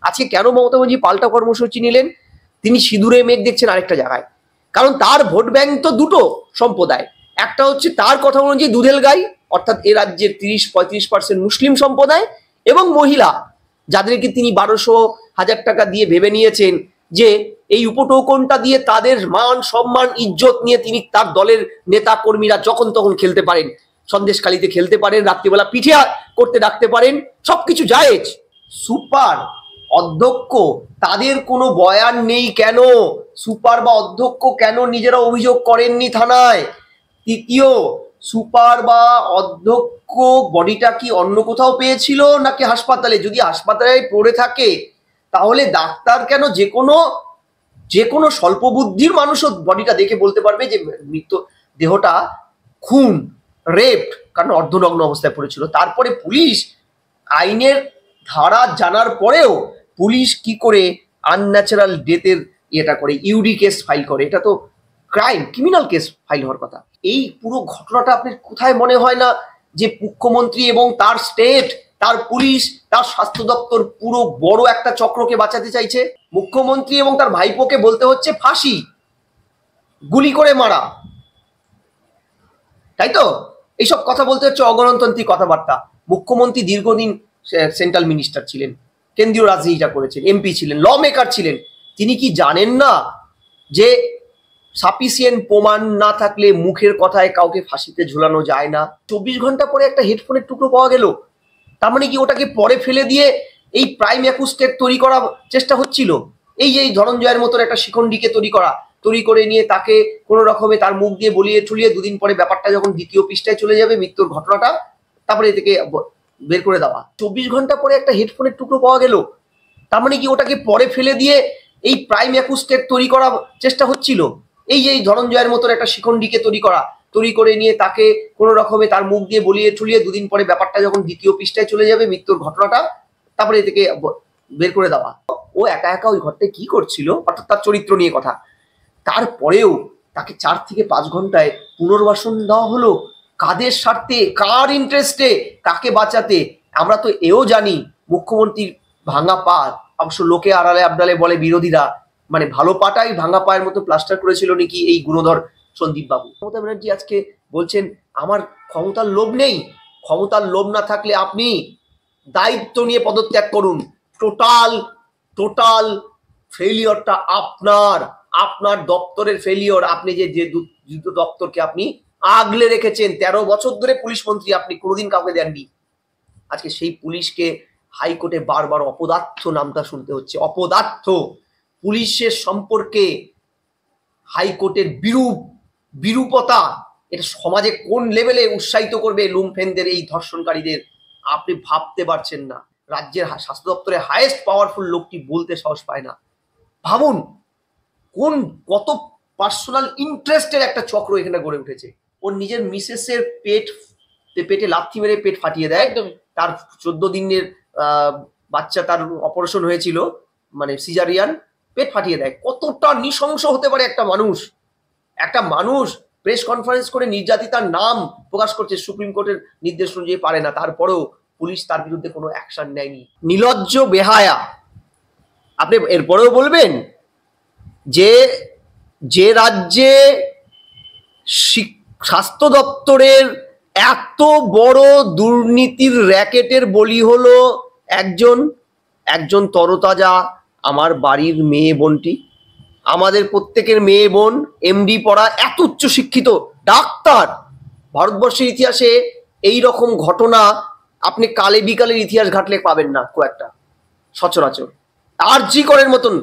আজকে কেন মমতা ব্যানার্জি পাল্টা কর্মসূচি নিলেন? তিনি সিঁদুরে মেঘ দেখছেন আরেকটা জায়গায়, কারণ তার ভোট ব্যাংক তো দুটো সম্প্রদায়। একটা হচ্ছে তার কথা অনুযায়ী দুধেল গাই, অর্থাৎ এ রাজ্যের 30-35% মুসলিম সম্প্রদায় এবং মহিলা, যাদেরকে তিনি 1200-1000 টাকা দিয়ে ভেবে নিয়েছেন যে এই উপটোকনটা দিয়ে তাদের মান সম্মান ইজ্জত নিয়ে তিনি তার দলের নেতা কর্মীরা যখন তখন খেলতে পারেন, সন্দেশখালিতে খেলতে পারেন, রাত্রিবেলা পিঠে করতে ডাকতে পারেন, সবকিছু জায়েজ। সুপার অধ্যক্ষ তাদের কোনো বয়ান নেই কেন? সুপার বা অধ্যক্ষ কেন নিজেরা অভিযোগ করেননি থানায়? তৃতীয়, সুপার বা অধ্যক্ষ বডিটা কি অন্য কোথাও পেয়েছিল নাকি হাসপাতালে? যদি হাসপাতালে পড়ে থাকে তাহলে ডাক্তার কেন যে কোনো স্বল্প বুদ্ধির মানুষও বডিটা দেখে বলতে পারবে যে মৃত দেহটা খুন, রেপ, কারণ অর্ধনগ্ন অবস্থায় পড়েছিল। তারপরে পুলিশ আইনের ধারা জানার পরেও পুলিশ কি করে আনন্যাচারাল ডেথের ইয়েটা করে, ইউডি কেস ফাইল করে? এটা তো ক্রাইম, ক্রিমিনাল কেস ফাইল হওয়ার কথা। এই পুরো ঘটনাটা আপনার কোথায় মনে হয় না যে মুখ্যমন্ত্রী এবং তার স্টেট, তার পুলিশ, তার স্বাস্থ্য দপ্তর পুরো বড় একটা চক্রকে বাঁচাতে চাইছে? মুখ্যমন্ত্রী এবং তার ভাইপোকে বলতে হচ্ছে ফাঁসি, গুলি করে মারা, তাই তো? এইসব কথা বলতে হচ্ছে অগণতান্ত্রিক কথাবার্তা। মুখ্যমন্ত্রী দীর্ঘদিন সেন্ট্রাল মিনিস্টার ছিলেন, কেন্দ্রীয় রাজনীতিটা করেছেন, এমপি ছিলেন, ল মেকার ছিলেন। তিনি কি জানেন না যে সাফিসিয়েন্ট প্রমাণ না থাকলে মুখের কথায় কাউকে ফাঁসিতে ঝুলানো যায় না? 24 ঘন্টা পরে একটা হেডফোনের টুকরো পাওয়া গেল, তার মানে কি ওটাকে পরে ফেলে দিয়ে এই প্রাইম অ্যাকুস্টেট তৈরি করার চেষ্টা হচ্ছিল? এই যে ধনঞ্জয়ের মতন একটা শিখণ্ডীকে তৈরি করে নিয়ে তাকে কোনো রকমে তার মুখ দিয়ে বলিয়ে ঠুলিয়ে দুদিন পরে ব্যাপারটা যখন দ্বিতীয় পৃষ্ঠায় চলে যাবে, মৃত্যুর ঘটনাটা, তারপরে এ থেকে বের করে দেওয়া। 24 ঘন্টা পরে একটা হেডফোনের টুকরো পাওয়া গেল, তার মানে কি ওটাকে পরে ফেলে দিয়ে এই প্রাইম অ্যাকুস্টেট তৈরি করার চেষ্টা হচ্ছিল? এই যে ধনঞ্জয়ের মতন একটা শিখণ্ডীকে তৈরি করে নিয়ে তাকে কোনো রকমে তার মুখ দিয়ে বলিয়ে ঠুলিয়ে দুদিন পরে ব্যাপারটা যখন দ্বিতীয় পৃষ্ঠায় চলে যাবে, মৃত্যুর ঘটনাটা, তারপরে এ থেকে বের করে দেওয়া। ও একা একা ওই ঘরটায় কি করছিল, অর্থাৎ তার চরিত্র নিয়ে কথা। তারপরেও তাকে 4 থেকে 5 ঘন্টায় পুনর্বাসন দেওয়া হলো। কাদের স্বার্থে, কার ইন্টারেস্টে, কাকে বাঁচাতে? আমরা তো এও জানি মুখ্যমন্ত্রীর ভাঙা পা, অবশ্য লোকে আড়ালে আবডালে বলে বিরোধীরা, মানে ভালো পাটাই ভাঙা পায়ের মতো প্লাস্টার করেছিল নাকি এই গুণধর সন্দীপ বাবু। মমতা ব্যানার্জি আজকে বলছেন আমার ক্ষমতার লোভ নেই। ক্ষমতার লোভ না থাকলে আপনি দায়িত্ব নিয়ে পদত্যাগ করুন। টোটাল ফেলিওরটা আপনার দপ্তরের ফেলিওর। আপনি যে যুদ্ধ দপ্তরকে আপনি আগলে রেখেছেন 13 বছর ধরে পুলিশ মন্ত্রী, আপনি কোনোদিন কাউকে দেননি। আজকে সেই পুলিশকে হাইকোর্টে বারবার অপদার্থ নামটা শুনতে হচ্ছে। অপদার্থ পুলিশের সম্পর্কে হাইকোর্টের বিরূপতা, এটা সমাজে কোন লেভেলে উৎসাহিত করবে লুম্ফেনদের, এই ধর্ষণকারীদের, আপনি ভাবতে পারছেন না। রাজ্যের স্বাস্থ্য দপ্তরে হাইয়েস্ট পাওয়ারফুল লোকটি বলতে সাহস পায় না। ভাবুন কত পার্সোনাল ইন্টারেস্টের একটা চক্র এখানে গড়ে উঠেছে। ওর নিজের মিসেসের পেটে লাথি মেরে পেট ফাটিয়ে দেয়। তার 14 দিনের বাচ্চা, তার অপারেশন হয়েছিল, মানে সিজারিয়ান, পেট ফাটিয়ে দেয়। কতটা নৃশংস হতে পারে একটা মানুষ প্রেস কনফারেন্স করে নির্যাতিতার নাম প্রকাশ করছে, সুপ্রিম কোর্টের নির্দেশ অনুযায়ী পারে না, তারপরেও পুলিশ তার বিরুদ্ধে কোনো অ্যাকশন নেয়নি। নির্লজ্জ বেহায়া। আপনি এরপরেও বলবেন যে রাজ্যে স্বাস্থ্য দপ্তরের এত বড় দুর্নীতির র্যাকেটের বলি হলো একজন তরতাজা আমার বাড়ির মেয়ে বোনটি, আমাদের প্রত্যেকের মেয়ে বোন, এমডি পড়া, এত উচ্চ শিক্ষিত ডাক্তার। ভারতবর্ষের ইতিহাসে এই রকম ঘটনা আপনি কালে বিকালের ইতিহাস ঘাটলে পাবেন না খুব একটা সচরাচর। আরজি করের মতন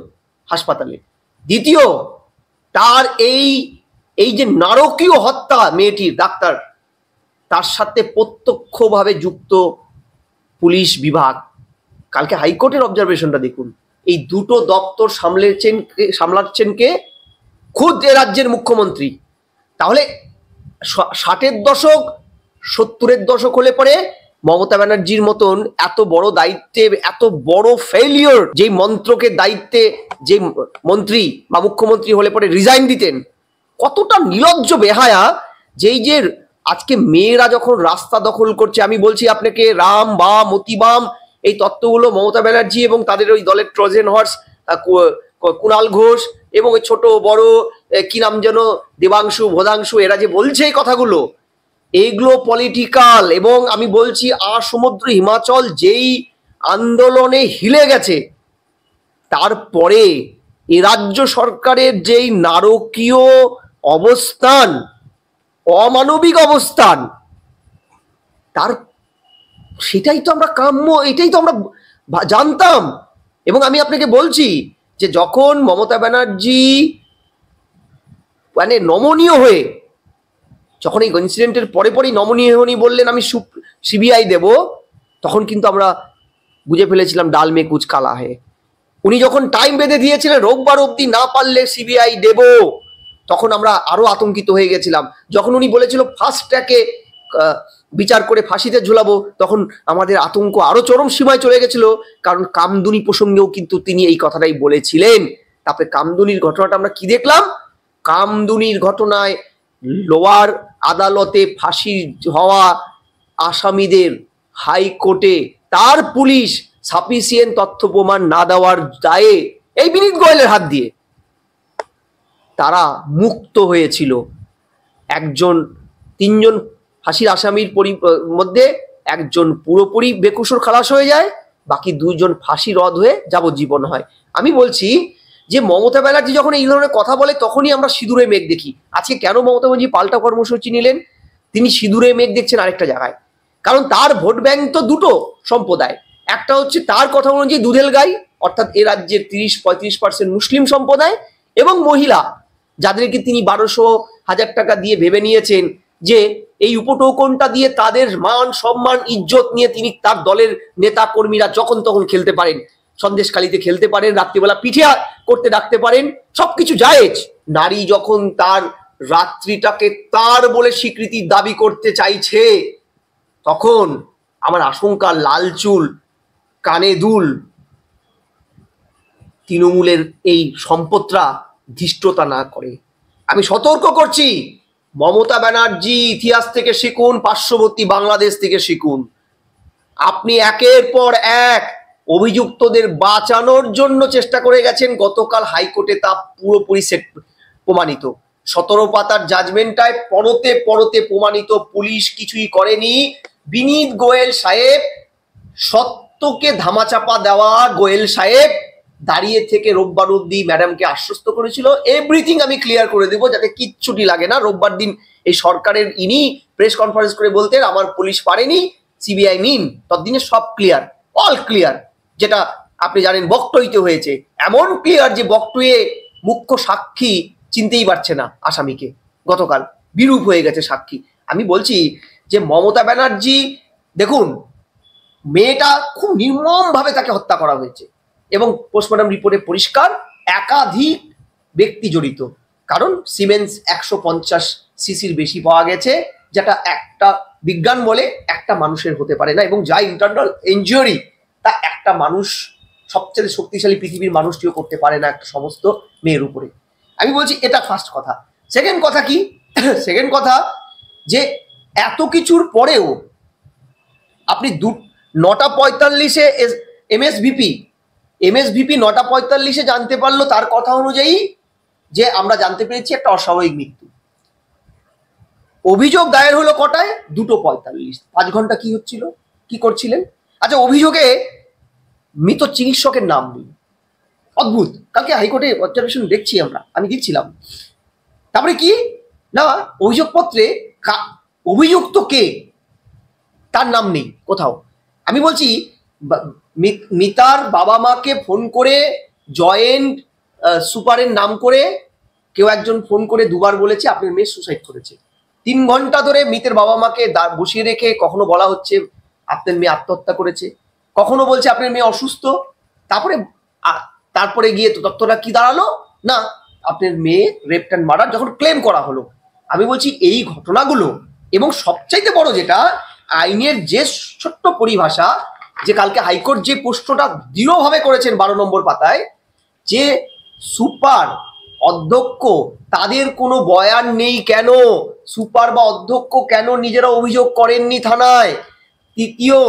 হাসপাতালে। দ্বিতীয়, তার এই যে নারকীয় হত্যা মেয়েটির, ডাক্তার, তার সাথে প্রত্যক্ষভাবে যুক্ত পুলিশ বিভাগ। কালকে হাইকোর্টের অবজারভেশনটা দেখুন। এই দুটো দপ্তর সামলাচ্ছেন কে? খুদ এ রাজ্যের মুখ্যমন্ত্রী। তাহলে 60-এর দশক 70-এর দশক হলে পরে মমতা ব্যানার্জির মতন এত বড় দায়িত্বে, এত বড় ফেলিওর, যেই মন্ত্রকে দায়িত্বে যে মন্ত্রী বা মুখ্যমন্ত্রী হলে পরে রিজাইন দিতেন। কতটা নির্লজ্জ বেহায়া যে আজকে মেয়েরা যখন রাস্তা দখল করছে, আমি বলছি আপনাকে রাম বাম মতিবাম এই তত্ত্বগুলো মমতা ব্যানার্জি এবং তাদের ওই দলের ট্রোজান হর্স কুণাল ঘোষ এবং ওই ছোট বড় কি নাম যেন দেবাংশু ভোদাংশু, এরা যে বলছে এই কথাগুলো, এইগুলো পলিটিক্যাল। এবং আমি বলছি সমুদ্র হিমাচল যেই আন্দোলনে হিলে গেছে, তারপরে এ রাজ্য সরকারের যেই নারকীয় অবস্থান, অমানবিক অবস্থান, তার সেটাই তো আমরা কাম্য, এটাই তো আমরা জানতাম। এবং আমি আপনাকে বলছি যে যখন মমতা ব্যানার্জি মানে নমনীয় হয়ে, যখন এই ইনসিডেন্টের পরে পরেই নমনীয় উনি বললেন আমি সিবিআই দেব, তখন কিন্তু আমরা বুঝে ফেলেছিলাম ডাল মে কুচ কালা হে। উনি যখন টাইম বেঁধে দিয়েছিলেন রোববার অবধি না পারলে সিবিআই দেব, তখন আমরা আরো আতঙ্কিত হয়ে গেছিলাম। যখন উনি বলেছিল ফাস্ট ট্র্যাকে বিচার করে ফাঁসিতে ঝুলাবো, তখন আমাদের আতঙ্ক আরো চরম সীমায় চলে গেছিল, কারণ কামদুনি প্রসঙ্গেও কিন্তু তিনি এই কথাটাই বলেছিলেন। তারপরে কামদুনির ঘটনাটা আমরা কি দেখলাম? কামদুনির ঘটনায় লোয়ার আদালতে ফাঁসি হওয়া আসামিদের হাইকোর্টে তার পুলিশ সাফিসিয়েন্ট তথ্য প্রমাণ না দেওয়ার দায়ে এই বিনীত গোয়েলের হাত দিয়ে তারা মুক্ত হয়েছিল। তিনজন ফাঁসির আসামির মধ্যে একজন পুরোপুরি বেকসুর খালাস হয়ে যায়, বাকি দুইজন ফাঁসি রদ হয়ে যাবজ্জীবন হয়। আমি বলছি যে মমতা ব্যানার্জি যখন এই ধরনের কথা বলে তখনই আমরা সিঁদুরে মেঘ দেখি। আজকে কেন মমতা ব্যানার্জি পাল্টা কর্মসূচি নিলেন? তিনি সিঁদুরে মেঘ দেখছেন আরেকটা জায়গায়, কারণ তার ভোট ব্যাংক তো দুটো সম্প্রদায়। একটা হচ্ছে তার কথা অনুযায়ী দুধেল গাই, অর্থাৎ এ রাজ্যের 30-35% মুসলিম সম্প্রদায় এবং মহিলা, যাদেরকে তিনি 1200-1000 টাকা দিয়ে ভেবে নিয়েছেন যে এই উপটোকনটা দিয়ে তাদের মান সম্মান ইজ্জত নিয়ে তিনি তার দলের নেতা কর্মীরা যখন তখন খেলতে পারেন, সন্দেশখালিতে খেলতে পারেন, রাত্রিবেলা পিঠে করতে ডাকতে পারেন, সবকিছু জায়েজ। নারী যখন তার রাত্রিটাকে তার বলে স্বীকৃতির দাবি করতে চাইছে, তখন আমার আশঙ্কা লাল চুল কানে দুল তৃণমূলের এই সম্পদটা ধৃষ্টতা না করে। আমি সতর্ক করছি, মমতা ব্যানার্জি ইতিহাস থেকে শিখুন, পার্শ্ববর্তী বাংলাদেশ থেকে শিখুন। আপনি একের পর এক অভিযুক্তদের বাঁচানোর জন্য চেষ্টা করে গেছেন, গতকাল হাইকোর্টে তা পুরোপুরি প্রমাণিত। 17 পাতার জাজমেন্টায় পরতে পরতে প্রমাণিত পুলিশ কিছুই করেনি। বিনীত গোয়েল সাহেব, সত্যকে ধামাচাপা দেওয়া গোয়েল সাহেব দাঁড়িয়ে থেকে রোববার অবধি ম্যাডামকে আশ্বস্ত করেছিল এভরিথিং আমি ক্লিয়ার করে দেবো, যাতে কিচ্ছুটি লাগে না। রোববার দিন এই সরকারের ইনি প্রেস কনফারেন্স করে বলতেন আমার পুলিশ পারেনি, সিবিআই নিন, ততদিনে সব ক্লিয়ার, অল ক্লিয়ার। যেটা আপনি জানেন বকটইতে হয়েছে, এমন ক্লিয়ার যে বকটুয়ে মুখ্য সাক্ষী চিনতেই পারছে না আসামিকে, গতকাল বিরূপ হয়ে গেছে সাক্ষী। আমি বলছি যে মমতা ব্যানার্জি দেখুন, মেয়েটা খুব নির্মমভাবে তাকে হত্যা করা হয়েছে এবং পোস্টমর্টম রিপোর্টে পরিষ্কার একাধিক ব্যক্তি জড়িত, কারণ সিমেন্স 150 সিসির বেশি পাওয়া গেছে, যেটা একটা বিজ্ঞান বলে একটা মানুষের হতে পারে না, এবং যা ইন্টারনাল ইনজুরি তা একটা মানুষ, সবচেয়ে শক্তিশালী পৃথিবীর মানুষটিও করতে পারে না একটা সমস্ত মেয়ের উপরে। আমি বলছি এটা ফার্স্ট কথা। সেকেন্ড কথা কি? সেকেন্ড কথা যে এত কিছুর পরেও আপনি 9:45-এ এমএসভিপি 9:45-এ জানতে পারলো তার কথা অনুযায়ী যে আমরা জানতে পেরেছি একটা অস্বাভাবিক মৃত্যু। অভিযোগ দায়ের হলো কটায়? 2:45। 5 ঘন্টা কি হচ্ছিল, কি করছিলেন? আচ্ছা, অভিযোগে মৃত চিকিৎসকের নাম নেই, অদ্ভুত। কালকে হাইকোর্টে অবজারভেশন দেখছি আমি দেখছিলাম। তারপরে কি না, অভিযোগপত্রে অভিযুক্ত কে তার নাম নেই কোথাও। আমি বলছি মিতার বাবা মাকে ফোন করে জয়েন্ট সুপারের নাম করে কেউ একজন ফোন করে দুবার বলেছে আপনার মেয়ে সুসাইড করেছে। 3 ঘন্টা ধরে মিতের বাবা মাকে বসিয়ে রেখে কখনো বলা হচ্ছে আপনার মেয়ে আত্মহত্যা করেছে, কখনো বলছে আপনার মেয়ে অসুস্থ। তারপরে গিয়ে তথ্যটা কি দাঁড়ালো না আপনার মেয়ে রেপ অ্যান্ড মার্ডার যখন ক্লেম করা হলো। আমি বলছি এই ঘটনাগুলো, এবং সবচাইতে বড় যেটা আইনের যে ছোট্ট পরিভাষা, যে কালকে হাইকোর্ট যে প্রশ্নটা দৃঢ়ভাবে করেছেন 12 নম্বর পাতায়, যে সুপার অধ্যক্ষ তাদের কোনো বয়ান নেই কেন, সুপার বা অধ্যক্ষ কেন নিজেরা অভিযোগ করেননি থানায়। তৃতীয়,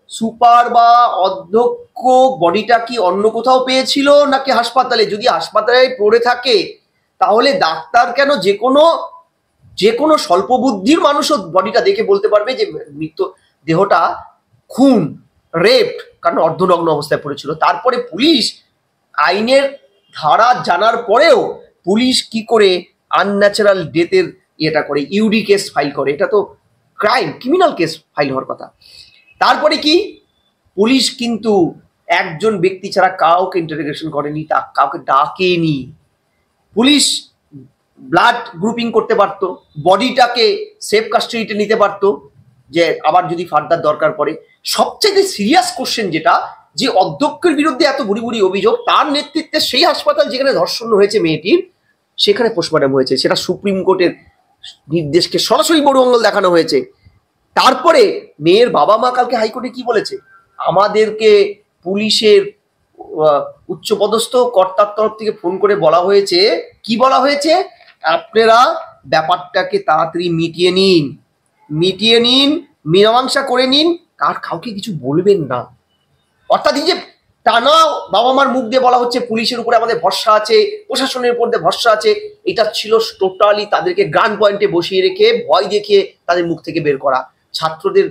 সুপার বা অধ্যক্ষ বডিটা কি অন্য কোথাও পেয়েছিল নাকি হাসপাতালে? যদি হাসপাতালে পড়ে থাকে তাহলে ডাক্তার কেন যে কোনো স্বল্প বুদ্ধির মানুষও বডিটা দেখে বলতে পারবে যে মৃত দেহটা খুন, রেপ, কারণ অর্ধনগ্ন অবস্থায় পড়েছিল। তারপরে পুলিশ আইনের ধারা জানার পরেও পুলিশ কি করে আনন্যাচারাল ডেথের ইয়েটা করে, ইউডি কেস ফাইল করে? এটা তো ক্রাইম, ক্রিমিনাল কেস ফাইল হওয়ার কথা। তারপরে কি পুলিশ কিন্তু একজন ব্যক্তি ছাড়া কাউকে ইন্টারোগেশন করেনি, কাউকে ডাকেনি। পুলিশ ব্লাড গ্রুপিং করতে পারতো, বডিটাকে সেফ কাস্টাডিতে নিতে পারতো, যে আবার যদি ফার্দার দরকার পড়ে। সবচেয়ে সিরিয়াস কোশ্চেন যেটা, যে অধ্যক্ষের বিরুদ্ধে এত বুড়ি বুড়ি অভিযোগ, তার নেতৃত্বে সেই হাসপাতাল যেখানে ধর্ষণ হয়েছে মেয়েটির, সেখানে পোস্টমর্টম হয়েছে, সেটা সুপ্রিম কোর্টের নির্দেশকে সরাসরি বড় আঙ্গুল দেখানো হয়েছে। তারপরে মেয়ের বাবা মা কালকে হাইকোর্টে কি বলেছে, আমাদেরকে পুলিশের উচ্চপদস্থ কর্তার তরফ থেকে ফোন করে বলা হয়েছে, কি বলা হয়েছে, আপনারা ব্যাপারটাকে তাড়াতাড়ি মিটিয়ে নিন, মীমাংসা করে নিন, কাউকে কিছু বলবেন না। অর্থাৎ এই যে টানা বাবা মার মুখ দিয়ে বলা হচ্ছে পুলিশের উপরে আমাদের ভরসা আছে, প্রশাসনের উপর ভরসা আছে, এটা ছিল টোটালি তাদেরকে গান পয়েন্টে বসিয়ে রেখে ভয় দেখিয়ে তাদের মুখ থেকে বের করা। ছাত্রদের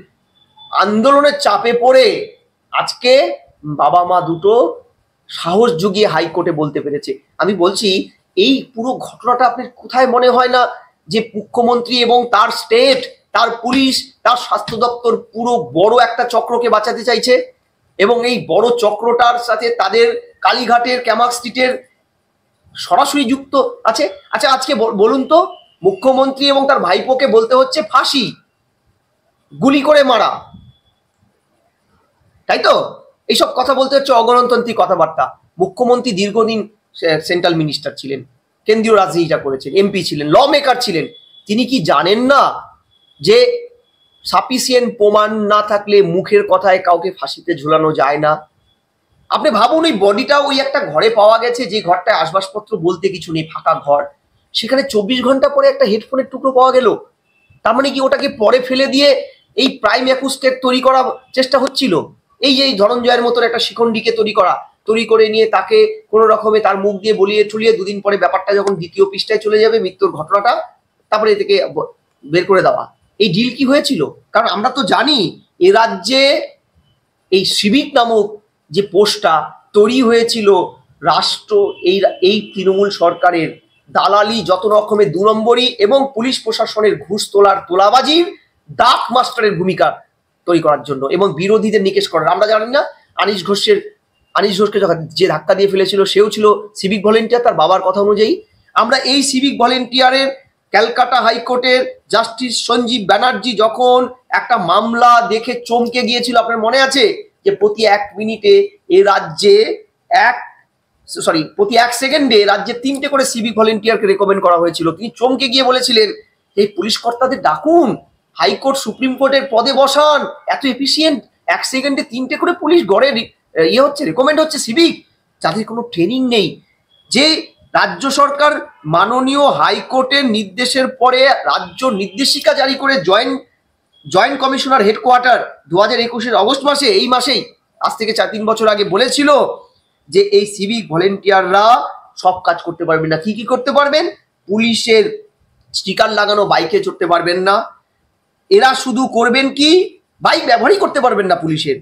আন্দোলনের চাপে পড়ে আজকে বাবা মা দুটো সাহস জুগিয়ে হাইকোর্টে বলতে পেরেছে। আমি বলছি, এই পুরো ঘটনাটা আপনার কোথায় মনে হয় না যে মুখ্যমন্ত্রী এবং তার স্টেট, তার পুলিশ, তার স্বাস্থ্য দপ্তর পুরো বড় একটা চক্রকে বাঁচাতে চাইছে, এবং এই বড় চক্রটার সাথে তাদের কালীঘাটের ক্যামাক স্ট্রিটের সরাসরি যুক্ত আছে? আচ্ছা, আজকে বলুন তো, মুখ্যমন্ত্রী এবং তার ভাইপোকে বলতে হচ্ছে ফাঁসি, গুলি করে মারা, তাই তো? এইসব কথা বলতে হচ্ছে অগণতান্ত্রিক কথাবার্তা। মুখ্যমন্ত্রী দীর্ঘদিন সেন্ট্রাল মিনিস্টার ছিলেন, কেন্দ্রীয় রাজনীতিটা করেছেন, এমপি ছিলেন, ল মেকার ছিলেন। তিনি কি জানেন না যে সাফিসিয়েন্ট প্রমাণ না থাকলে মুখের কথায় কাউকে ফাঁসিতে ঝুলানো যায় না? আপনি ভাবুন, ওই বডিটা ওই একটা ঘরে পাওয়া গেছে, যে ঘরটায় আসবাবপত্র বলতে কিছু নেই, ফাঁকা ঘর, সেখানে 24 ঘন্টা পরে একটা হেডফোনের টুকরো পাওয়া গেল। তার মানে কি ওটাকে পরে ফেলে দিয়ে এই প্রাইম অ্যাকুস্টেট তৈরি করার চেষ্টা হচ্ছিল? এই যে ধনঞ্জয়ের মতন একটা শিখণ্ডীকে তৈরি করে নিয়ে তাকে কোনো রকমে তার মুখ দিয়ে বলিয়ে চুলিয়ে 2 দিন পরে ব্যাপারটা যখন দ্বিতীয় পৃষ্ঠায় চলে যাবে, মৃত্যুর ঘটনাটা, তারপরে এ থেকে বের করে দেওয়া। এই ডিল কি হয়েছিল? কারণ আমরা তো জানি এ রাজ্যে এই সিভিক নামক যে পোস্টটা তৈরি হয়েছিল রাষ্ট্র এই তৃণমূল সরকারের দালালি, যত রকমের 2 নম্বরই এবং পুলিশ প্রশাসনের ঘুষ তোলাবাজির ডাক মাস্টারের ভূমিকা তৈরি করার জন্য এবং বিরোধীদের নিকেশ করার। আমরা জানি না আনিস ঘোষকে যে ধাক্কা দিয়ে ফেলেছিল, সেও ছিল সিভিক ভলেন্টিয়ার তার বাবার কথা অনুযায়ী। আমরা এই সিভিক ভলেন্টিয়ারের ক্যালকাটা হাইকোর্টের জাস্টিস সঞ্জীব ব্যানার্জি যখন একটা মামলা দেখে চমকে গিয়েছিল, আপনার মনে আছে, যে প্রতি 1 মিনিটে এ রাজ্যে প্রতি 1 সেকেন্ডে রাজ্যে 3টে করে সিভিক ভলেন্টিয়ারকে রেকমেন্ড করা হয়েছিল। তিনি চমকে গিয়ে বলেছিলেন, এই পুলিশ কর্তাদের ডাকুন, হাইকোর্ট সুপ্রিম কোর্টের পদে বসান, এত এফিসিয়েন্ট, 1 সেকেন্ডে 3টে করে পুলিশ গড়ে রেকমেন্ড হচ্ছে সিভিক, যাদের কোনো ট্রেনিং নেই। যে রাজ্য সরকার মাননীয় হাইকোর্টের নির্দেশের পরে রাজ্য নির্দেশিকা জারি করে জয়েন্ট কমিশনার হেডকোয়ার্টার 2021 অগস্ট মাসে, এই মাসেই, আজ থেকে 4-3 বছর আগে বলেছিল যে এই সিভিক ভলেন্টিয়াররা সব কাজ করতে পারবেন না। কি করতে পারবেন? পুলিশের স্টিকার লাগানো বাইকে চড়তে পারবেন না, এরা শুধু করবেন কি, বাইক ব্যবহারই করতে পারবেন না পুলিশের,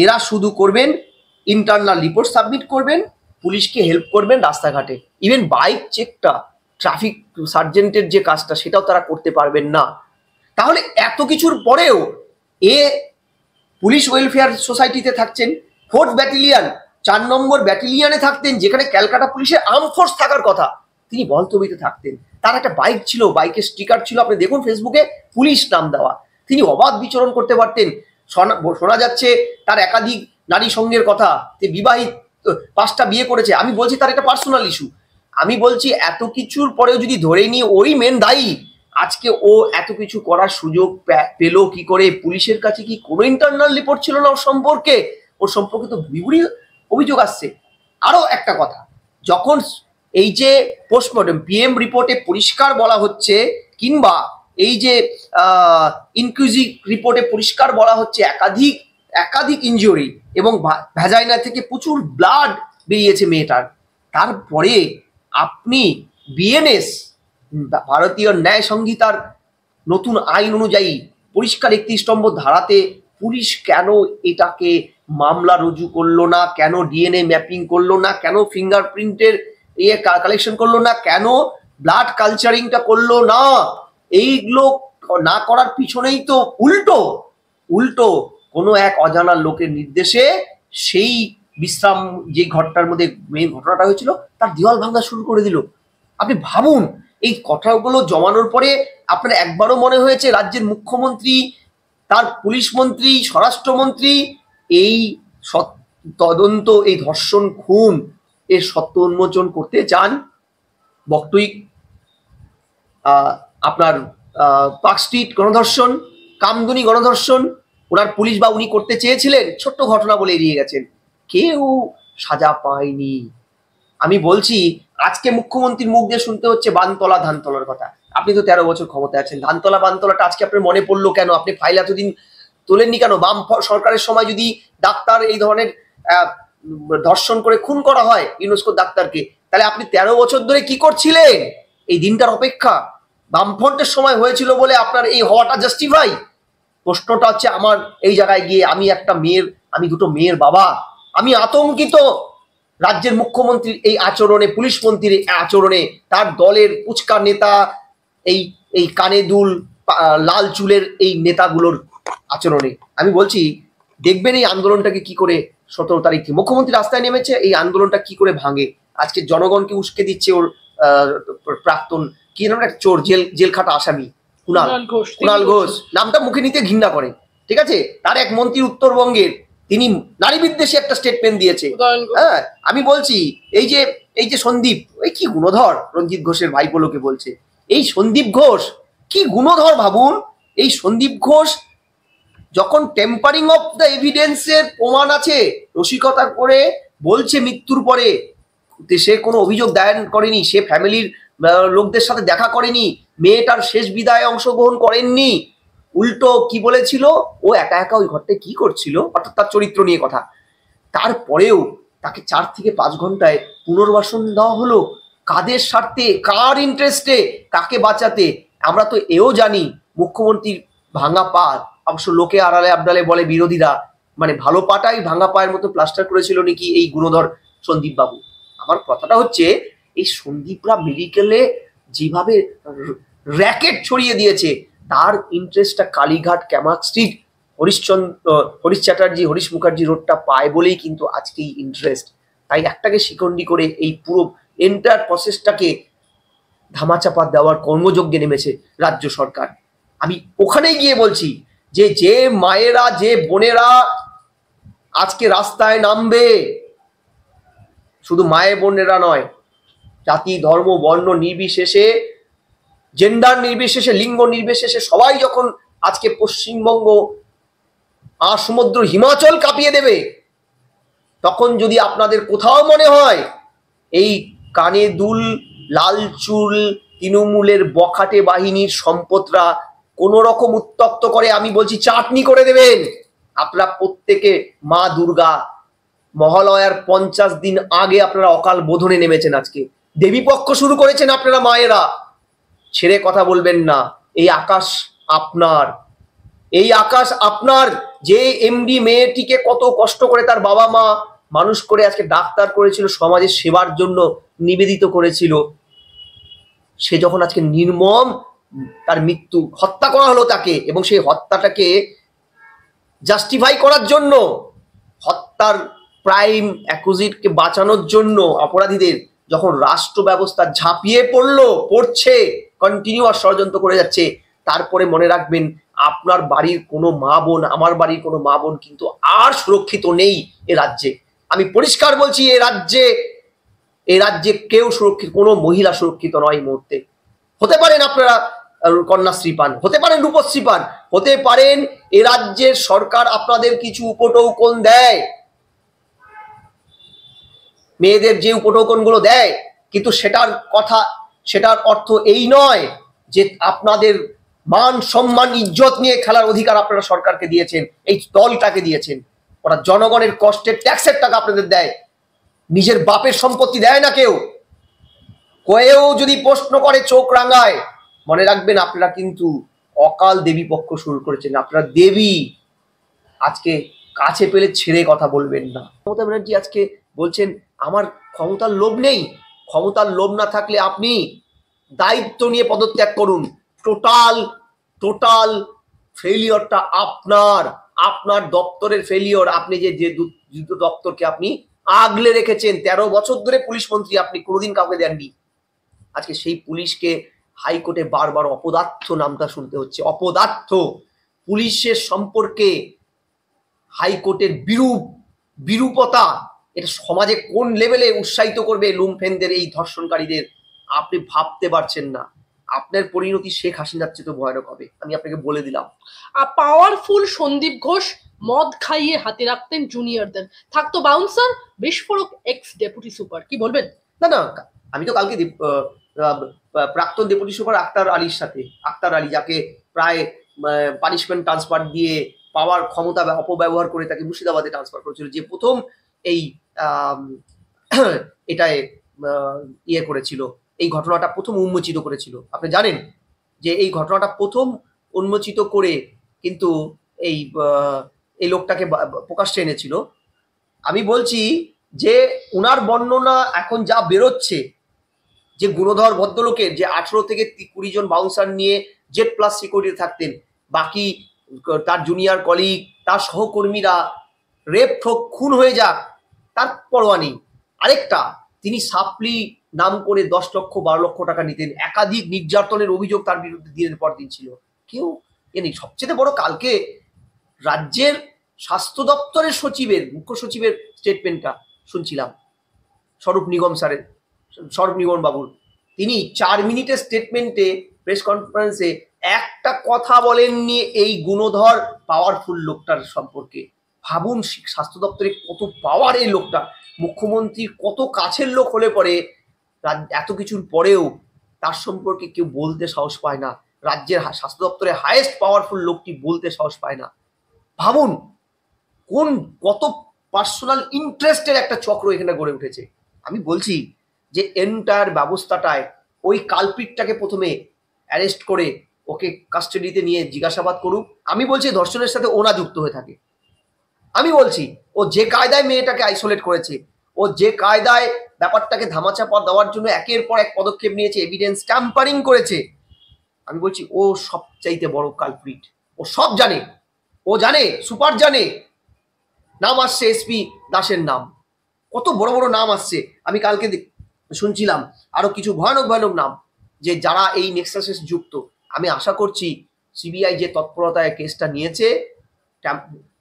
এরা শুধু করবেন ইন্টারনাল রিপোর্ট সাবমিট করবেন, পুলিশকে হেল্প করবেন রাস্তাঘাটে, ইভেন বাইক চেকটা, ট্রাফিক সার্জেন্টের যে কাজটা, সেটাও তারা করতে পারবেন না। তাহলে এত কিছুর পরেও পুলিশ ওয়েলফেয়ার সোসাইটিতে থাকছেন, 4th ব্যাটালিয়ান 4 নম্বর ব্যাটালিয়ানে থাকতেন, যেখানে ক্যালকাটা পুলিশের আর্ম ফোর্স থাকার কথা, তিনি বলতবিতে থাকতেন। তার একটা বাইক ছিল, বাইকের স্টিকার ছিল, আপনি দেখুন ফেসবুকে, পুলিশ নাম দেওয়া। তিনি অবাধ বিচরণ করতে পারতেন। শোনা যাচ্ছে তার একাধিক নারী সঙ্গের কথা, বিবাহিত, 5টা বিয়ে করেছে। আমি বলছি তার একটা পার্সোনাল ইস্যু। আমি বলছি এত কিছুর পরেও যদি ধরে নিয়ে ওই মেন দায়ী, আজকে ও এত কিছু করার সুযোগ পেল কি করে? পুলিশের কাছে কি কোনো ইন্টারনাল রিপোর্ট ছিল না ওর সম্পর্কে? ওর সম্পর্কে তো বিবরী অভিযোগ আসছে। আরো একটা কথা, যখন এই যে পোস্টমর্টম পিএম রিপোর্টে পরিষ্কার বলা হচ্ছে, কিংবা এই যে ইনক্লুজিভ রিপোর্টে পরিষ্কার বলা হচ্ছে একাধিক ইনজুরি এবং ভ্যাজাইনা থেকে প্রচুর ব্লাড বেরিয়েছে মেয়েটার, তারপরে আপনি বিএনএস ভারতীয় ন্যায় সংহিতার নতুন আইন অনুযায়ী পরিষ্কার 31 নম্বর ধারাতে পুলিশ কেন এটাকে মামলা রুজু করলো না, কেন ডিএনএ ম্যাপিং করলো না, কেন ফিঙ্গারপ্রিন্টের কালেকশন করলো না, কেন ব্লাড কালচারিংটা করলো না, এইগুলো না করার পিছনেই তো উল্টো কোনো এক অজানা লোকের নির্দেশে সেই বিশ্রাম যে ঘরটার মধ্যে মেন ঘটনাটা হয়েছিল তার দেওয়াল ভাঙা শুরু করে দিল। আপনি ভাবুন, এই কথাগুলো জমানোর পরে আপনার একবারও মনে হয়েছে রাজ্যের মুখ্যমন্ত্রী, তার পুলিশ মন্ত্রী, স্বরাষ্ট্রমন্ত্রী এই তদন্ত, এই ধর্ষণ খুন এর সত্য উন্মোচন করতে চান? বকটুই আপনার পার্ক স্ট্রিট গণধর্ষণ, কামদুনি গণধর্ষণ ওনার পুলিশ বা উনি করতে চেয়েছিলেন, ছোট্ট ঘটনা বলে এড়িয়ে গেছেন, কেউ সাজা পায়নি। আমি বলছি আজকে মুখ্যমন্ত্রীর মুখ দিয়ে শুনতে হচ্ছে বানতলা ধানতলার কথা। আপনি তো 13 বছর ক্ষমতায় আছেন, ধানতলা বানতলাটা আজকে আপনার মনে পড়লো কেন? আপনি ফাইল এতদিন তোলেননি কেন? বাম সরকারের সময় যদি ডাক্তার এই ধরনের ধর্ষণ করে খুন করা হয় ইউনেস্কোর ডাক্তারকে, তাহলে আপনি 13 বছর ধরে কি করছিলেন? এই দিনটার অপেক্ষা বামফ্রন্টের সময় হয়েছিল বলে আপনার এই হওয়াটা জাস্টিফাই? প্রশ্নটা হচ্ছে আমার এই জায়গায় গিয়ে, আমি দুটো মেয়ের বাবা, আমি আতঙ্কিত রাজ্যের মুখ্যমন্ত্রীর এই আচরণে, পুলিশ মন্ত্রীর আচরণে, তার দলের পুচকা নেতা, এই কানে দুল লাল চুলের এই নেতাগুলোর আচরণে। আমি বলছি দেখবেন এই আন্দোলনটাকে কি করে 17 তারিখ মুখ্যমন্ত্রী রাস্তায় নেমেছে, এই আন্দোলনটা কি করে ভাঙে। আজকে জনগণকে উস্কে দিচ্ছে ওর প্রাক্তন কি নাম, একটা চোর, জেল খাটা আসামি কুণাল ঘোষ, নামটা মুখে নিতে ঘৃণা করে, ঠিক আছে? তার এক মন্ত্রী উত্তরবঙ্গের, তিনি নারী বিদ্বেষী একটা স্টেটমেন্ট দিয়েছে। হ্যাঁ, আমি বলছি এই যে সন্দীপ, ওই কি গুণধর, রঞ্জিত ঘোষের ভাইপোলোকে বলছে, এই সন্দীপ ঘোষ কি গুণধর ভাবুন। এই সন্দীপ ঘোষ যখন টেম্পারিং অফ দ্য এভিডেন্সের প্রমাণ আছে, রসিকতা করে বলছে মৃত্যুর পরে, সে কোনো অভিযোগ দায়ের করেনি, সে ফ্যামিলির লোকদের সাথে দেখা করেনি, মেয়েটার শেষ বিদায়ে অংশগ্রহণ করেননি, উল্টো কি বলেছিল, ও একা একা ওই ঘরটায় কি করছিল, অর্থাৎ তার চরিত্র নিয়ে কথা। তারপরেও তাকে 4 থেকে 5 ঘন্টায় পুনর্বাসন দেওয়া হলো। কাদের স্বার্থে, কার ইন্টারেস্টে, কাকে বাঁচাতে? আমরা তো এও জানি মুখ্যমন্ত্রীর ভাঙা পা, অবশ্য লোকে আড়ালে আবডালে বলে বিরোধীরা, মানে ভালো পাটাই ভাঙা পায়ের মতো প্লাস্টার করেছিল নাকি এই গুণধর সন্দীপ বাবু। আমার কথাটা হচ্ছে এই সন্দীপরা মেডিকেলে যেভাবে র্যাকেট ছড়িয়ে দিয়েছে, তার ইন্টারেস্টটা কালীঘাট, ক্যামাক স্ট্রিট, হরিশ চ্যাটার্জি, হরিশ মুখার্জি রোডটা পায় বলেই কিন্তু আজকেই ইন্টারেস্ট। তাই একটাকে শিকন্ডি করে এই পুরো এন্টার প্রসেসটাকে ধামাচাপা দেওয়ার কর্মযজ্ঞে নেমেছে রাজ্য সরকার। আমি ওখানেই গিয়ে বলছি যে মায়েরা, যে বোনেরা আজকে রাস্তায় নামবে, শুধু মায়ের বোনেরা নয়, জাতি ধর্ম বর্ণ নির্বিশেষে, জেন্ডার নির্বিশেষে, লিঙ্গ নির্বিশেষে সবাই যখন আজকে পশ্চিমবঙ্গ আর সমুদ্র হিমাচল কাঁপিয়ে দেবে, তখন যদি আপনাদের কোথাও মনে হয় এই কানে দুল লাল চুল তৃণমূলের বখাটে বাহিনীর সম্পদরা কোনো রকম উত্তপ্ত করে, আমি বলছি চাটনি করে দেবেন। আপনারা প্রত্যেকে মা দুর্গা মহালয়ার 50 দিন আগে আপনারা অকাল বোধনে নেমেছেন। আজকে দেবী পক্ষ শুরু করেছেন আপনারা মায়েরা, ছেড়ে কথা বলবেন না। এই আকাশ আপনার, এই আকাশ আপনার। যে এমডি মেয়েটিকে কত কষ্ট করে তার বাবা মা মানুষ করে আজকে ডাক্তার করেছিল, সমাজের সেবার জন্য নিবেদিত করেছিল, সে যখন আজকে নির্মম তার মৃত্যু, হত্যা করা হলো তাকে, এবং সেই হত্যাটাকে জাস্টিফাই করার জন্য, হত্যার প্রাইম অ্যাকুজিটকে বাঁচানোর জন্য অপরাধীদের যখন রাষ্ট্র ব্যবস্থা ঝাঁপিয়ে পড়ছে, কন্টিনিউয়াস ষড়যন্ত্র করে যাচ্ছে, তারপরে মনে রাখবেন আপনার বাড়ির কোনো মা বোন, আমার বাড়ির কোনো মা বোন কিন্তু আর সুরক্ষিত নেই এ রাজ্যে। আমি পরিষ্কার বলছি, এ রাজ্যে কেউ সুরক্ষিত, কোনো মহিলা সুরক্ষিত নয় এই মুহূর্তে। হতে পারেন আপনারা কন্যাশ্রী পান, হতে পারেন রূপশ্রী পান, হতে পারেন এ রাজ্যের সরকার আপনাদের কিছু উপটৌকন দেয়, মেয়েদের যে উপটৌকনগুলো দেয়, কিন্তু সেটার অর্থ এই নয় যে আপনাদের মান সম্মান ইজ্জত নিয়ে খেলার অধিকার আপনারা সরকারকে দিয়েছেন, এই দলটাকে দিয়েছেন। ওরা জনগণের কষ্টের ট্যাক্সের টাকা আপনাদের দেয়, নিজের বাপের সম্পত্তি দেয় না কেউ। কেউ যদি প্রশ্ন করে চোখ রাঙায়, মনে রাখবেন আপনারা কিন্তু অকাল দেবী পক্ষ শুরু করেছেন। আপনারা দেবী, আজকে কাছে পেলে ছেড়ে কথা বলবেন না। মমতা ব্যানার্জি আজকে বলছেন আমার ক্ষমতার লোভ নেই। ক্ষমতার লোভ না থাকলে আপনি দায়িত্ব নিয়ে পদত্যাগ করুন। টোটাল ফেলিওরটা আপনার দপ্তরের ফেলিওর। আপনি যে দপ্তরকে আপনি আগলে রেখেছেন 13 বছর ধরে পুলিশ মন্ত্রী, আপনি কোনোদিন কাউকে দেননি। আজকে সেই পুলিশকে হাইকোর্টে বারবার অপদার্থ নামটা শুনতে হচ্ছে। অপদার্থ পুলিশের সম্পর্কে হাইকোর্টের বিরূপতা, এটা সমাজে কোন লেভেলে উৎসাহিত করবে লুম্ফেনদের, এই ধর্ষণকারীদের, আপনি ভাবতে পারছেন না। আপনার পরিণতি শেখ হাসিনার চেয়ে তো ভয়ানক হবে, আমি আপনাকে বলে দিলাম। পাওয়ারফুল সন্দীপ ঘোষ মদ খাইয়ে হাতে রাখতেন জুনিয়রদের, থাকতো বাউন্সার, বিস্ফোরক এক্স ডেপুটি সুপার, কি বলবেন? না, আমি তো কালকে প্রাক্তন ডেপুটি সুপার আক্তার আলীর সাথে, আক্তার আলী যাকে প্রায় পানিশমেন্ট ট্রান্সফার দিয়ে পাওয়ার ক্ষমতা অপব্যবহার করে তাকে মুর্শিদাবাদে ট্রান্সফার করেছিল, যে প্রথম এই এটায় ইয়ে করেছিল, এই ঘটনাটা প্রথম উন্মোচিত করেছিল। আপনি জানেন যে এই ঘটনাটা প্রথম উন্মোচিত করে কিন্তু এই লোকটাকে প্রকাশ্যে এনেছিল। আমি বলছি যে উনার বর্ণনা এখন যা বেরোচ্ছে, যে গুণধর ভদ্রলোকের যে 18 থেকে 20 জন বাউন্সার নিয়ে জেড প্লাস সিকিউরিটি থাকতেন, বাকি তার জুনিয়র কলিগ, তার সহকর্মীরা রেপ ঠোক খুন হয়ে যাক, তার পরোয়া নেই। আরেকটা, তিনি সাপ্লি নাম করে 10 লক্ষ 12 লক্ষ টাকা নিতেন, একাধিক নির্যাতনের অভিযোগ তার বিরুদ্ধে দিনের পর দিন ছিল, কেউ নেই। সবচেয়ে বড়, কালকে রাজ্যের স্বাস্থ্য দপ্তরের সচিবের, মুখ্য সচিবের স্টেটমেন্টটা শুনছিলাম, স্বরূপ নিগম বাবুর। তিনি 4 মিনিটের স্টেটমেন্টে, প্রেস কনফারেন্সে একটা কথা বলেননি এই গুণধর পাওয়ারফুল লোকটার সম্পর্কে। ভাবুন স্বাস্থ্য দপ্তরে কত পাওয়ার এই লোকটা, মুখ্যমন্ত্রীর কত কাছের লোক হলে পরে এত কিছুর পরেও তার সম্পর্কে কেউ বলতে সাহস পায় না। রাজ্যের স্বাস্থ্য দপ্তরে হাইয়েস্ট পাওয়ারফুল লোকটি বলতে সাহস পায় না। ভাবুন কত পার্সোনাল ইন্টারেস্টের একটা চক্র এখানে গড়ে উঠেছে। আমি বলছি যে এন্টায়ার ব্যবস্থাটায় ওই কালপিটটাকে প্রথমে অ্যারেস্ট করে ওকে কাস্টাডিতে নিয়ে জিজ্ঞাসাবাদ করুক। আমি বলছি ধর্ষণের সাথে ওনা যুক্ত হয়ে থাকে। আমি বলছি ও যে কায়দায় মেয়েটাকে আইসোলেট করেছে, ও যে কায়দায় ব্যাপারটাকে ধামাচাপা দেওয়ার জন্য একের পর এক পদক্ষেপ নিয়েছে, এভিডেন্স ট্যাম্পারিং করেছে, আমি বলছি ও সবচাইতে বড় কালপ্রিট। ও সব জানে, ও জানে, সুপার জানে। নাম আসছে এসপি দাসের নাম, কত বড় বড় নাম আসছে। আমি কালকে শুনছিলাম আরো কিছু ভয়ানক নাম, যে যারা এই নেক্সাসে যুক্ত। আমি আশা করছি সিবিআই যে তৎপরতায় কেসটা নিয়েছে,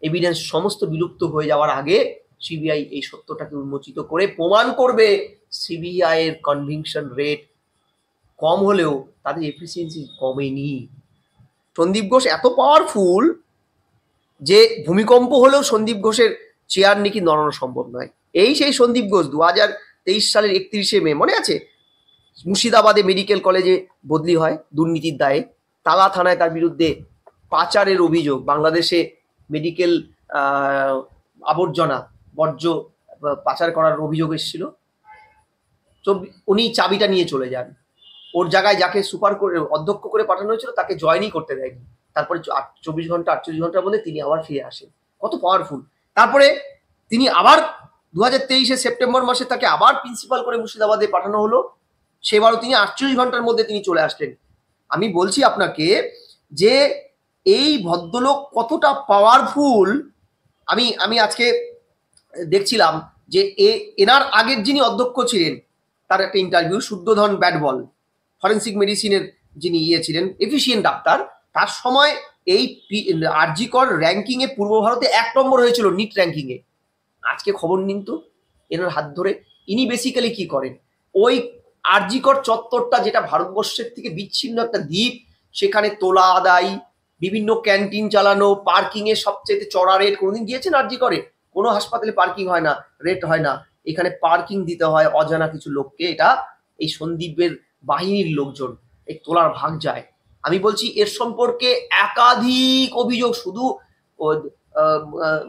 এভিডেন্স সমস্ত বিলুপ্ত হয়ে যাওয়ার আগে সিবিআই এই সত্যটাকে উন্মোচিত করে প্রমাণ করবে সিবিআই এর কনভিকশন রেট কম হলেও তাদের এফিসিয়েন্সি কমেনি। সন্দীপ ঘোষ এত পাওয়ারফুল যে ভূমিকম্প হলেও সন্দীপ ঘোষের চেয়ার নাকি নড়ানো সম্ভব নয়। এই সেই সন্দীপ ঘোষ 2023 সালের 31শে মে, মনে আছে, মুর্শিদাবাদে মেডিকেল কলেজে বদলি হয় দুর্নীতির দায়ে। তালা থানায় তার বিরুদ্ধে পাচারের অভিযোগ, বাংলাদেশে মেডিকেল আবর্জনা বর্জ্য পাচার করার অভিযোগ এসেছিল। তো উনি চাবিটা নিয়ে চলে যান। ওর জায়গায় যাকে সুপার করে অধ্যক্ষ করে পাঠানো হয়েছিল তাকে জয়েনই করতে দেয়নি। তারপরে 48 ঘন্টার মধ্যে তিনি আবার ফিরে আসেন। কত পাওয়ারফুল। তারপরে তিনি আবার 2023 সেপ্টেম্বর মাসে তাকে আবার প্রিন্সিপাল করে মুর্শিদাবাদে পাঠানো হলো। সেবারও তিনি 48 ঘন্টার মধ্যে তিনি চলে আসলেন। আমি বলছি আপনাকে যে এই ভদ্রলোক কতটা পাওয়ারফুল। আমি আজকে দেখছিলাম যে এনার আগের যিনি অধ্যক্ষ ছিলেন তার একটা ইন্টারভিউ, শুদ্ধধন ব্যাটবল, ফরেন্সিক মেডিসিনের যিনি ছিলেন, এফিসিয়েন্ট ডাক্তার, তার সময় এই আরজি কর র্যাঙ্কিং এ পূর্ব ভারতে 1 নম্বর হয়েছিল নিট র্যাঙ্কিং এ। আজকে খবর নিন তো এনার হাত ধরে। ইনি বেসিক্যালি কি করেন, ওই আরজি কর চত্বরটা যেটা ভারতবর্ষের থেকে বিচ্ছিন্ন একটা দ্বীপ, সেখানে তোলা আদায়, বিভিন্ন ক্যান্টিন চালানো, পার্কিং এ সবচেয়ে চড়া রেট। কোনোদিন গিয়েছেন আরজি করে? কোনো হাসপাতালে পার্কিং হয় না, রেট হয় না, এখানে পার্কিং দিতে হয় অজানা কিছু লোককে। এটা এই সন্দীপের বাহিনীর লোকজন এই তোলার ভাগ যায়। আমি বলছি এর সম্পর্কে একাধিক অভিযোগ, শুধু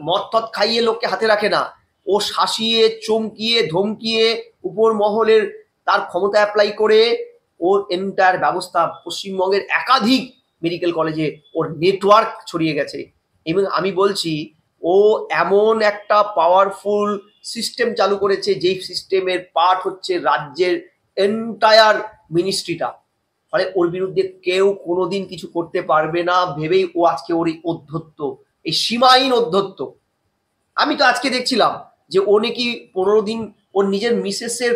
মদ টদ খাইয়ে লোককে হাতে রাখে না, ও শাসিয়ে চমকিয়ে ধমকিয়ে উপর মহলের তার ক্ষমতা অ্যাপ্লাই করে ওর এন্টায়ার ব্যবস্থা পশ্চিমবঙ্গের একাধিক মেডিকেল কলেজে ওর নেটওয়ার্ক ছড়িয়ে গেছে। এবং আমি বলছি ও এমন একটা পাওয়ারফুল সিস্টেম চালু করেছে যেই সিস্টেমের পার্ট হচ্ছে রাজ্যের এন্টায়ার মিনিস্ট্রিটা। ফলে ওর বিরুদ্ধে কেউ কোনোদিন কিছু করতে পারবে না ভেবেই ও আজকে ওর এই অধ্যত্ব, এই সীমাহীন অধ্যত্ব। আমি তো আজকে দেখছিলাম যে ও নাকি 15 দিন ওর নিজের মিসেসের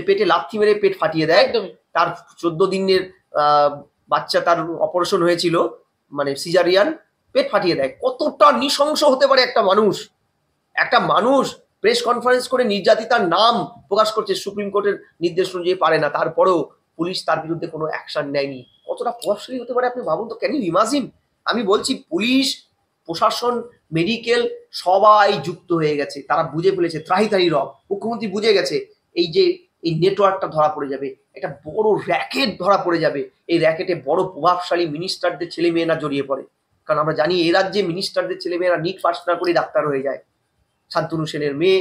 পেটে লাথি মেরে পেট ফাটিয়ে দেয়। একদমই। তার 14 দিনের বাচ্চা, তার অপারেশন হয়েছিল, মানে সিজারিয়ান, পেট ফাটিয়ে দেয়। কতটা নৃশংস হতে পারে একটা মানুষ! একটা মানুষ প্রেস কনফারেন্স করে নির্যাতিতার নাম প্রকাশ করছে, সুপ্রিম কোর্টের নির্দেশ অনুযায়ী পারে না, তারপরেও পুলিশ তার বিরুদ্ধে কোনো অ্যাকশন নেয়নি। কতটা প্রভাবশালী হতে পারে আপনি ভাবুন তো, ক্যান ইউ ইমাজিন? আমি বলছি পুলিশ প্রশাসন মেডিকেল সবাই যুক্ত হয়ে গেছে, তারা বুঝে ফেলেছে ত্রাহি রব। মুখ্যমন্ত্রী বুঝে গেছে এই যে এই নেটওয়ার্কটা ধরা পড়ে যাবে, একটা বড় র্যাকেট ধরা পড়ে যাবে, এই র্যাকেটে বড় প্রভাবশালী মিনিস্টারদের ছেলে মেয়েরা জড়িয়ে পড়ে। কারণ আমরা জানি এই রাজ্যে মিনিস্টারদের ছেলে মেয়েরা নিট পাস না করে ডাক্তার হয়ে যায়। শান্তনু সেনের মেয়ে,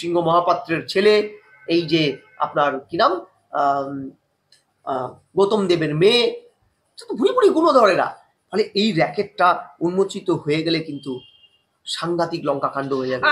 সিংহ মহাপাত্রের ছেলে, এই যে আপনার কি নাম গৌতম দেবের মেয়ে, ভুড়ি ভুড়ি গুণধরেরা। ফলে এই র্যাকেটটা উন্মোচিত হয়ে গেলে কিন্তু সাংঘাতিক লঙ্কাকাণ্ড হয়ে যাবে।